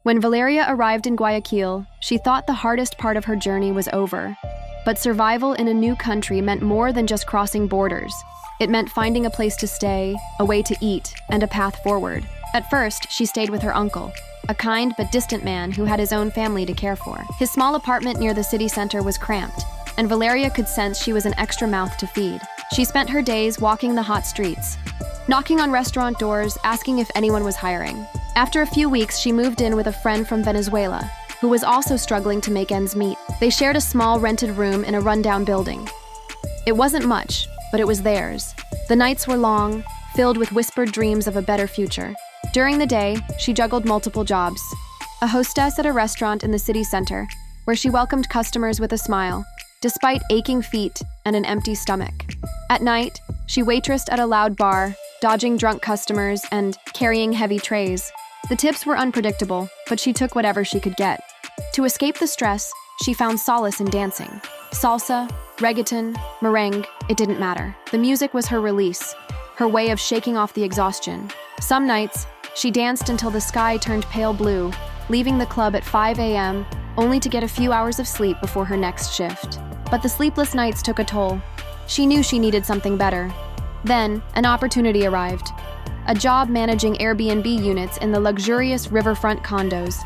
When Valyria arrived in Guayaquil, she thought the hardest part of her journey was over. But survival in a new country meant more than just crossing borders. It meant finding a place to stay, a way to eat, and a path forward. At first, she stayed with her uncle, a kind but distant man who had his own family to care for. His small apartment near the city center was cramped, and Valyria could sense she was an extra mouth to feed. She spent her days walking the hot streets, knocking on restaurant doors, asking if anyone was hiring. After a few weeks, she moved in with a friend from Venezuela, who was also struggling to make ends meet. They shared a small rented room in a rundown building. It wasn't much, but it was theirs. The nights were long, filled with whispered dreams of a better future. During the day, she juggled multiple jobs. A hostess at a restaurant in the city center, where she welcomed customers with a smile, despite aching feet and an empty stomach. At night, she waitressed at a loud bar, dodging drunk customers and carrying heavy trays. The tips were unpredictable, but she took whatever she could get. To escape the stress, she found solace in dancing. Salsa, reggaeton, merengue, it didn't matter. The music was her release, her way of shaking off the exhaustion. Some nights, she danced until the sky turned pale blue, leaving the club at 5 a.m., only to get a few hours of sleep before her next shift. But the sleepless nights took a toll. She knew she needed something better. Then, an opportunity arrived. A job managing Airbnb units in the luxurious riverfront condos.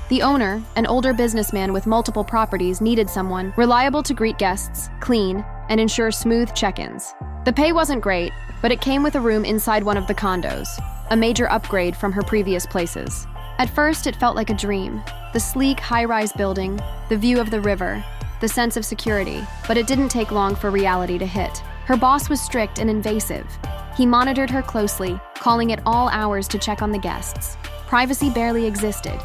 The owner, an older businessman with multiple properties, needed someone reliable to greet guests, clean, and ensure smooth check-ins. The pay wasn't great, but it came with a room inside one of the condos, a major upgrade from her previous places. At first, it felt like a dream. The sleek, high-rise building, the view of the river, the sense of security, but it didn't take long for reality to hit. Her boss was strict and invasive. He monitored her closely, calling at all hours to check on the guests. Privacy barely existed.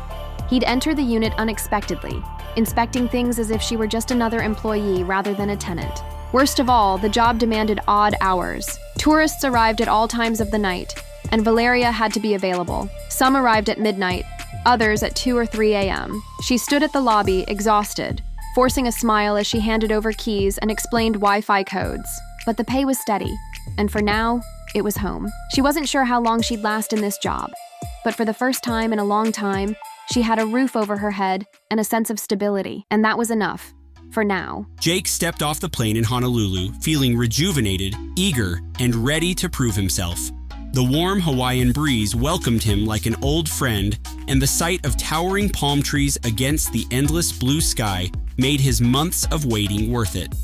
He'd enter the unit unexpectedly, inspecting things as if she were just another employee rather than a tenant. Worst of all, the job demanded odd hours. Tourists arrived at all times of the night, and Valyria had to be available. Some arrived at midnight, others at 2 or 3 a.m. She stood at the lobby, exhausted, forcing a smile as she handed over keys and explained Wi-Fi codes. But the pay was steady, and for now, it was home. She wasn't sure how long she'd last in this job, but for the first time in a long time, she had a roof over her head and a sense of stability, and that was enough, for now. Jake stepped off the plane in Honolulu, feeling rejuvenated, eager, and ready to prove himself. The warm Hawaiian breeze welcomed him like an old friend, and the sight of towering palm trees against the endless blue sky made his months of waiting worth it.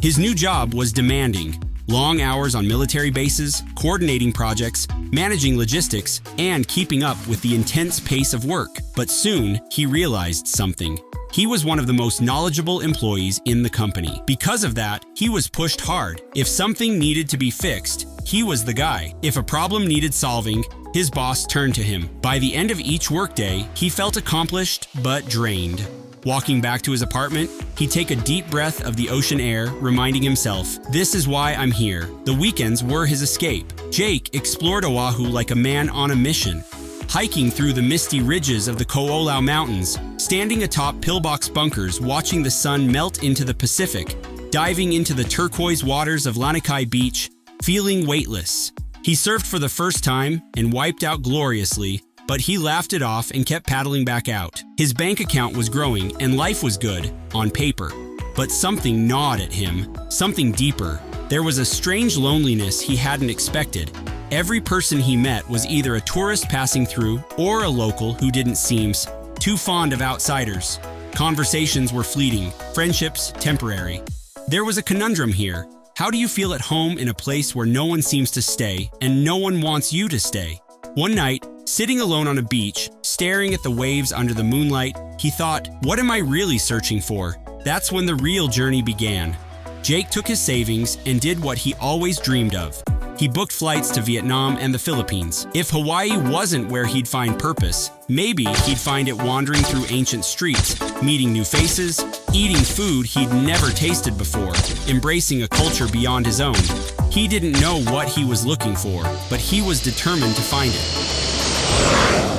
His new job was demanding. Long hours on military bases, coordinating projects, managing logistics, and keeping up with the intense pace of work. But soon, he realized something. He was one of the most knowledgeable employees in the company. Because of that, he was pushed hard. If something needed to be fixed, he was the guy. If a problem needed solving, his boss turned to him. By the end of each workday, he felt accomplished but drained. Walking back to his apartment, he'd take a deep breath of the ocean air, reminding himself, "This is why I'm here." The weekends were his escape. Jake explored Oahu like a man on a mission, hiking through the misty ridges of the Ko'olau Mountains, standing atop pillbox bunkers watching the sun melt into the Pacific, diving into the turquoise waters of Lanikai Beach, feeling weightless. He surfed for the first time and wiped out gloriously, but he laughed it off and kept paddling back out. His bank account was growing and life was good, on paper. But something gnawed at him, something deeper. There was a strange loneliness he hadn't expected. Every person he met was either a tourist passing through or a local who didn't seem too fond of outsiders. Conversations were fleeting, friendships temporary. There was a conundrum here. How do you feel at home in a place where no one seems to stay and no one wants you to stay? One night, sitting alone on a beach, staring at the waves under the moonlight, he thought, what am I really searching for? That's when the real journey began. Jake took his savings and did what he always dreamed of. He booked flights to Vietnam and the Philippines. If Hawaii wasn't where he'd find purpose, maybe he'd find it wandering through ancient streets, meeting new faces, eating food he'd never tasted before, embracing a culture beyond his own. He didn't know what he was looking for, but he was determined to find it.